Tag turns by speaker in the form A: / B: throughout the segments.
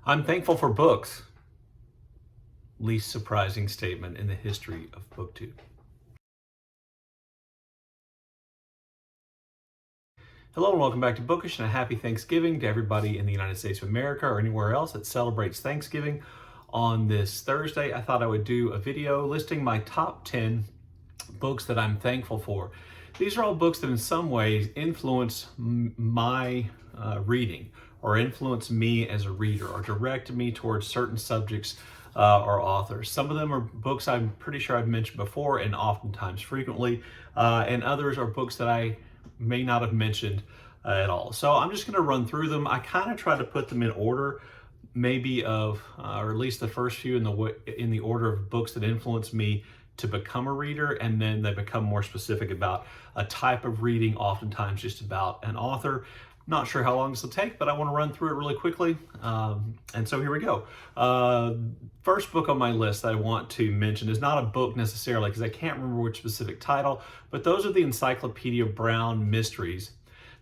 A: I'm thankful for books. Least surprising statement in the history of BookTube. Hello and welcome back to Bookish, and a happy Thanksgiving to everybody in the United States of America or anywhere else that celebrates Thanksgiving. On this Thursday, I thought I would do a video listing my top 10 books that I'm thankful for. These are all books that in some ways influence my reading, or influence me as a reader, or direct me towards certain subjects or authors. Some of them are books I'm pretty sure I've mentioned before and oftentimes frequently, and others are books that I may not have mentioned at all. So I'm just going to run through them. I kind of try to put them in order, maybe of, or at least the first few in the order of books that influenced me to become a reader, and then they become more specific about a type of reading, oftentimes just about an author. Not sure how long this will take, but I want to run through it really quickly. And so here we go. First book on my list that I want to mention is not a book necessarily, because I can't remember which specific title, but those are the Encyclopedia Brown mysteries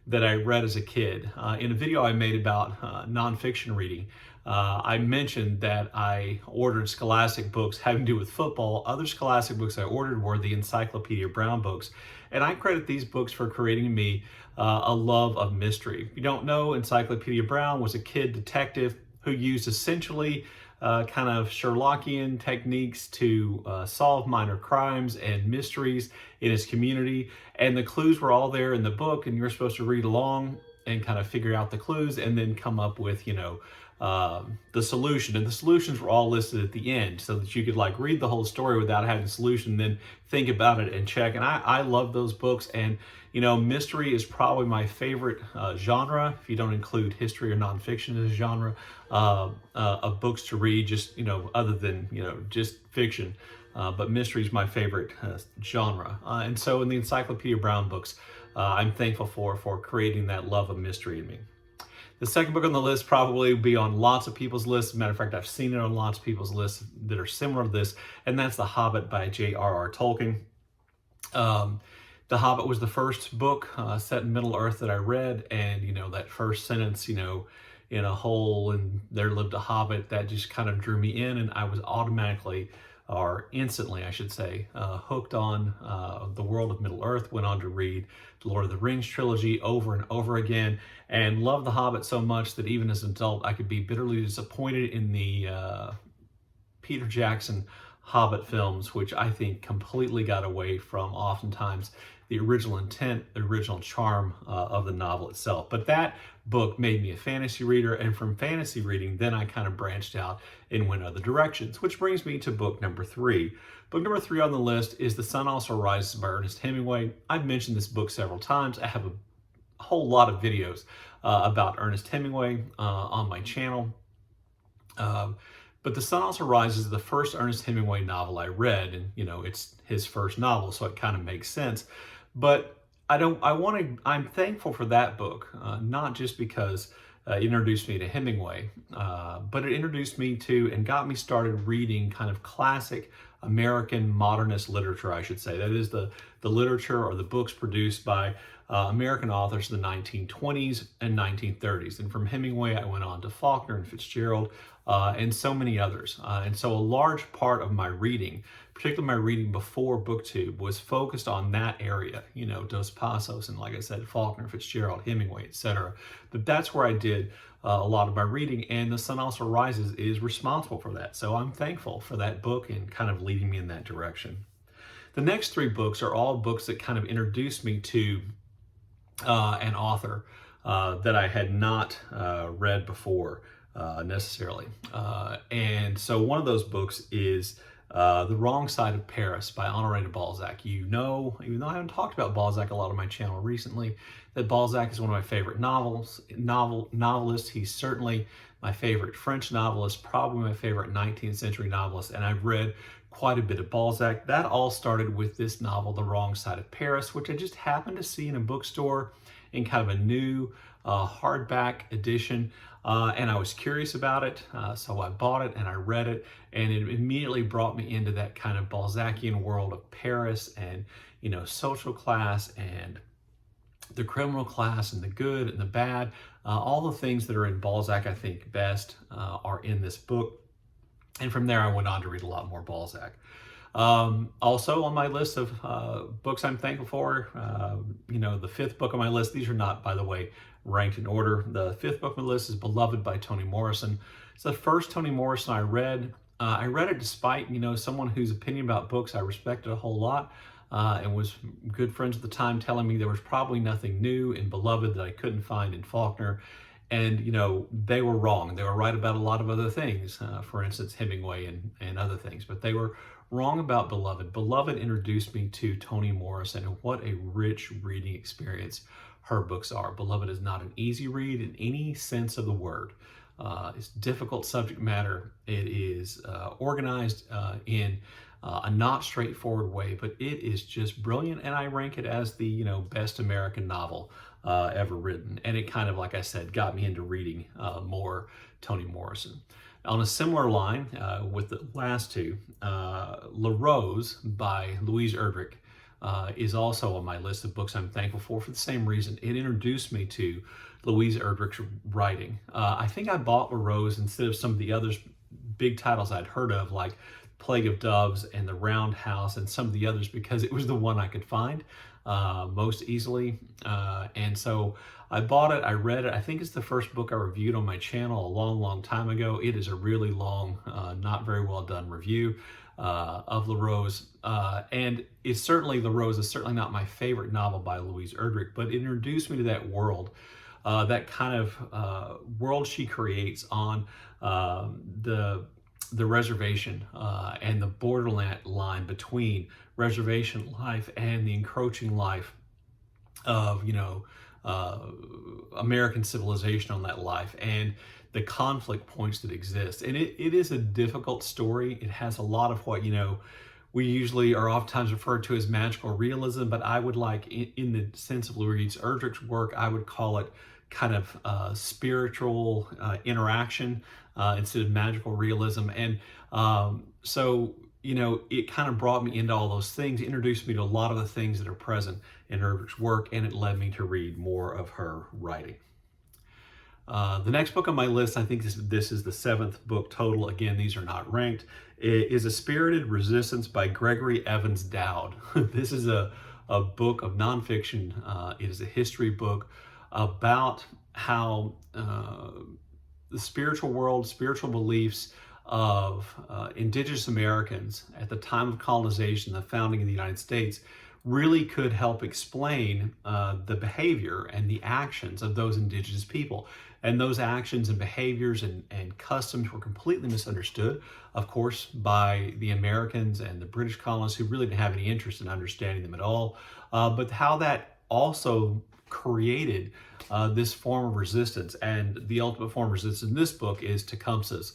A: that I read as a kid. In a video I made about nonfiction reading, I mentioned that I ordered scholastic books having to do with football. Other scholastic books I ordered were the Encyclopedia Brown books. And I credit these books for creating in me a love of mystery. If you don't know, Encyclopedia Brown was a kid detective who used essentially kind of Sherlockian techniques to solve minor crimes and mysteries in his community. And the clues were all there in the book, and you're supposed to read along and kind of figure out the clues and then come up with, the solution. And the solutions were all listed at the end so that you could like read the whole story without having a solution, then think about it and check. And I love those books. And, mystery is probably my favorite genre, if you don't include history or nonfiction as a genre, of books to read, just, other than, just fiction. But mystery is my favorite genre. And so in the Encyclopedia Brown books, I'm thankful for creating that love of mystery in me. The second book on the list probably will be on lots of people's lists. As a matter of fact, I've seen it on lots of people's lists that are similar to this, and that's The Hobbit by J.R.R. Tolkien. The Hobbit was the first book set in Middle-earth that I read, and, that first sentence, in a hole and there lived a hobbit, that just kind of drew me in, and I was automatically, or instantly, I should say, hooked on the world of Middle-earth. Went on to read the Lord of the Rings trilogy over and over again, and loved The Hobbit so much that even as an adult, I could be bitterly disappointed in the Peter Jackson Hobbit films, which I think completely got away from oftentimes the original intent, the original charm of the novel itself. But that book made me a fantasy reader, and from fantasy reading, then I kind of branched out and went other directions, which brings me to book number 3. Book number 3 on the list is The Sun Also Rises by Ernest Hemingway. I've mentioned this book several times. I have a whole lot of videos about Ernest Hemingway on my channel. But The Sun Also Rises is the first Ernest Hemingway novel I read, and it's his first novel, so it kind of makes sense. But I'm thankful for that book, not just because it introduced me to Hemingway, but it introduced me to and got me started reading kind of classic American modernist literature, I should say. That is the literature or the books produced by American authors in the 1920s and 1930s. And from Hemingway, I went on to Faulkner and Fitzgerald, and so many others. And so a large part of my reading, particularly my reading before BookTube, was focused on that area, Dos Passos, and like I said, Faulkner, Fitzgerald, Hemingway, etc. But that's where I did a lot of my reading, and The Sun Also Rises is responsible for that. So I'm thankful for that book and kind of leading me in that direction. The next 3 books are all books that kind of introduced me to an author that I had not read before necessarily. And so one of those books is The Wrong Side of Paris by Honore de Balzac. Even though I haven't talked about Balzac a lot on my channel recently, that Balzac is one of my favorite novelists. He's certainly my favorite French novelist, probably my favorite 19th century novelist, and I've read quite a bit of Balzac. That all started with this novel, The Wrong Side of Paris, which I just happened to see in a bookstore in kind of a new hardback edition, and I was curious about it, so I bought it and I read it, and it immediately brought me into that kind of Balzacian world of Paris and, social class and the criminal class and the good and the bad, All the things that are in Balzac I think best are in this book. And from there, I went on to read a lot more Balzac. Also on my list of books I'm thankful for, the fifth book on my list, these are not, by the way, ranked in order. The fifth book on my list is Beloved by Toni Morrison. It's the first Toni Morrison I read. I read it despite, someone whose opinion about books I respected a whole lot and was good friends at the time telling me there was probably nothing new in Beloved that I couldn't find in Faulkner. And, they were wrong. They were right about a lot of other things, for instance, Hemingway and other things, but they were wrong about Beloved. Beloved introduced me to Toni Morrison, and what a rich reading experience her books are. Beloved is not an easy read in any sense of the word. It's difficult subject matter. It is organized in a not straightforward way, but it is just brilliant, and I rank it as the best American novel ever written. And it kind of, like I said, got me into reading more Toni Morrison. On a similar line with the last two, LaRose by Louise Erdrich is also on my list of books I'm thankful for the same reason. It introduced me to Louise Erdrich's writing. I think I bought LaRose instead of some of the other big titles I'd heard of, like Plague of Doves and The Round House and some of the others, because it was the one I could find most easily. And so I bought it, I read it. I think it's the first book I reviewed on my channel a long, long time ago. It is a really long, not very well done review of LaRose. And it's certainly, LaRose is certainly not my favorite novel by Louise Erdrich, but it introduced me to that world, that kind of world she creates on the reservation and the borderline between reservation life and the encroaching life of, American civilization on that life, and the conflict points that exist. And it is a difficult story. It has a lot of what, we usually are oftentimes referred to as magical realism, but I would like, in the sense of Louise Erdrich's work, I would call it kind of spiritual interaction instead of magical realism. And so, it kind of brought me into all those things, introduced me to a lot of the things that are present in Erdrich's work, and it led me to read more of her writing. The next book on my list, I think this is the seventh book total. Again, these are not ranked. It is A Spirited Resistance by Gregory Evans Dowd. This is a book of nonfiction. It is a history book about how the spiritual world, spiritual beliefs of indigenous Americans at the time of colonization, the founding of the United States, really could help explain the behavior and the actions of those indigenous people. And those actions and behaviors and customs were completely misunderstood, of course, by the Americans and the British colonists, who really didn't have any interest in understanding them at all. But how that also created this form of resistance. And the ultimate form of resistance in this book is Tecumseh's,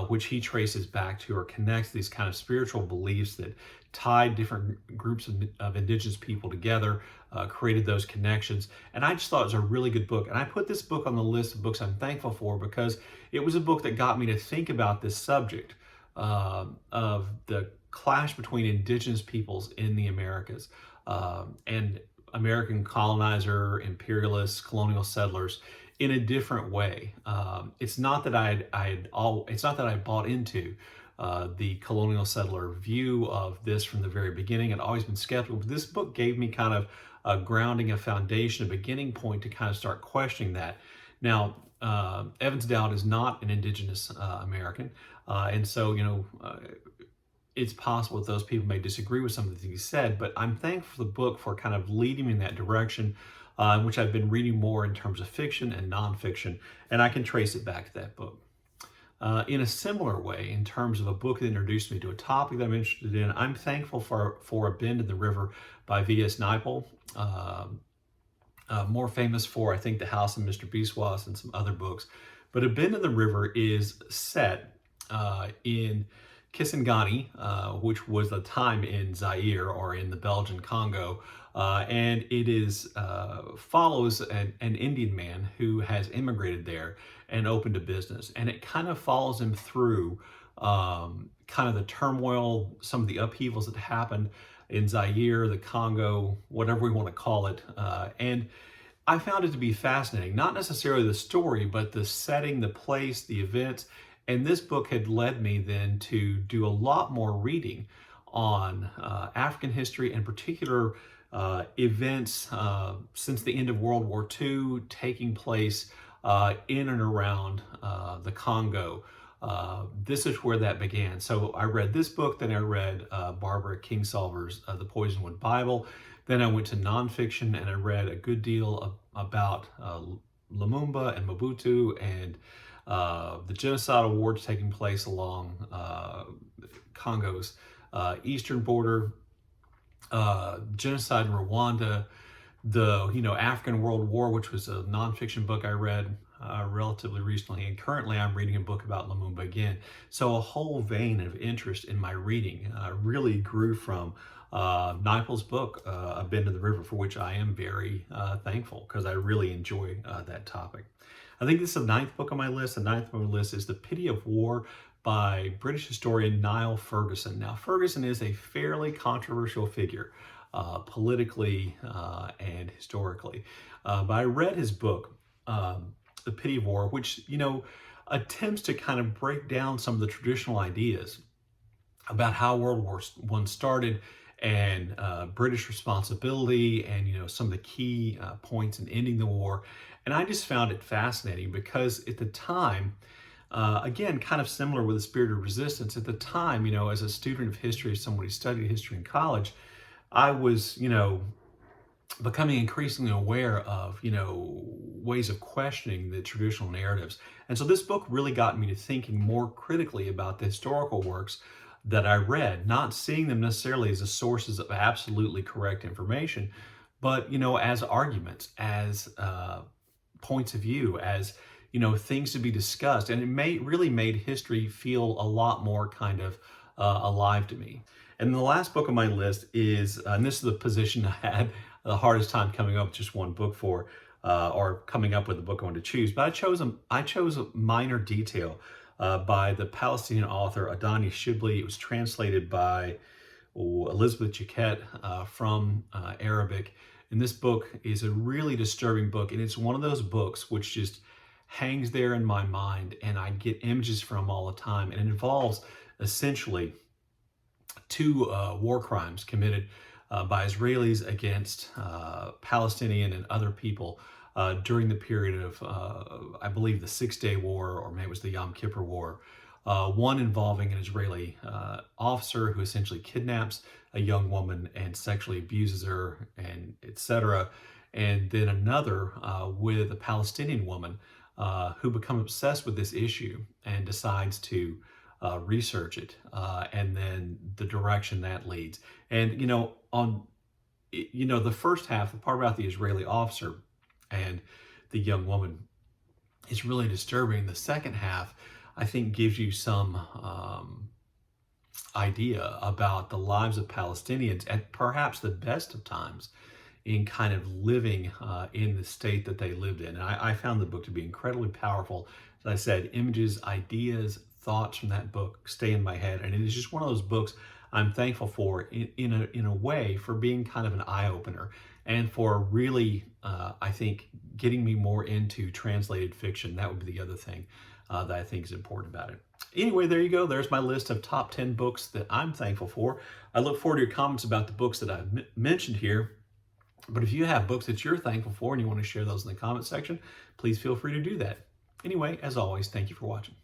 A: which he traces back to or connects these kind of spiritual beliefs that tied different groups of indigenous people together, created those connections. And I just thought it was a really good book. And I put this book on the list of books I'm thankful for because it was a book that got me to think about this subject of the clash between indigenous peoples in the Americas and American colonizer, imperialists, colonial settlers in a different way. It's not that I bought into the colonial settler view of this from the very beginning. I'd always been skeptical, but this book gave me kind of a grounding, a foundation, a beginning point to kind of start questioning that. Now, Evans Dowd is not an indigenous American, and so, it's possible that those people may disagree with some of the things he said, but I'm thankful for the book for kind of leading me in that direction, in which I've been reading more in terms of fiction and nonfiction, and I can trace it back to that book. In a similar way, in terms of a book that introduced me to a topic that I'm interested in, I'm thankful for A Bend in the River by V.S. Naipaul, more famous for, I think, The House of Mr. Biswas and some other books. But A Bend in the River is set in Kisangani, which was a time in Zaire or in the Belgian Congo, and it is follows an Indian man who has immigrated there and opened a business, and it kind of follows him through kind of the turmoil, some of the upheavals that happened in Zaire, the Congo, whatever we want to call it, and I found it to be fascinating, not necessarily the story, but the setting, the place, the events. And this book had led me then to do a lot more reading on African history, in particular events since the end of World War II taking place in and around the Congo. This is where that began. So I read this book, then I read Barbara Kingsolver's The Poisonwood Bible. Then I went to nonfiction and I read a good deal about Lumumba and Mobutu and the genocidal wars taking place along Congo's eastern border, genocide in Rwanda, the African World War, which was a nonfiction book I read relatively recently, and currently I'm reading a book about Lumumba again. So a whole vein of interest in my reading really grew from Naipaul's book, A Bend to the River, for which I am very thankful because I really enjoy that topic. I think this is the 9th book on my list. The 9th book on my list is The Pity of War by British historian Niall Ferguson. Now, Ferguson is a fairly controversial figure politically and historically, but I read his book, The Pity of War, which, attempts to kind of break down some of the traditional ideas about how World War I started and British responsibility and, some of the key points in ending the war. And I just found it fascinating because at the time, again, kind of similar with the spirit of resistance, at the time, as a student of history, as someone who studied history in college, I was, becoming increasingly aware of, ways of questioning the traditional narratives. And so this book really got me to thinking more critically about the historical works that I read, not seeing them necessarily as the sources of absolutely correct information, but, as arguments, as points of view, as, things to be discussed. And it really made history feel a lot more kind of alive to me. And the last book on my list is, and this is the position I had the hardest time coming up with just one book for, or coming up with a book I wanted to choose. But I chose a Minor Detail by the Palestinian author Adania Shibli. It was translated by Elizabeth Jaquette from Arabic. And this book is a really disturbing book. And it's one of those books which just hangs there in my mind and I get images from all the time. And it involves essentially 2 war crimes committed by Israelis against Palestinian and other people during the period of, I believe, the 6-Day War, or maybe it was the Yom Kippur War. One involving an Israeli officer who essentially kidnaps a young woman and sexually abuses her, and etc. And then another with a Palestinian woman who becomes obsessed with this issue and decides to research it, and then the direction that leads. And the first half, the part about the Israeli officer and the young woman, is really disturbing. The second half, I think, gives you some idea about the lives of Palestinians at perhaps the best of times in kind of living in the state that they lived in. And I found the book to be incredibly powerful. As I said, images, ideas, thoughts from that book stay in my head. And it is just one of those books I'm thankful for in a way for being kind of an eye-opener and for really, I think, getting me more into translated fiction. That would be the other thing that I think is important about it. Anyway, there you go. There's my list of top 10 books that I'm thankful for. I look forward to your comments about the books that I've mentioned here. But if you have books that you're thankful for and you want to share those in the comment section, please feel free to do that. Anyway, as always, thank you for watching.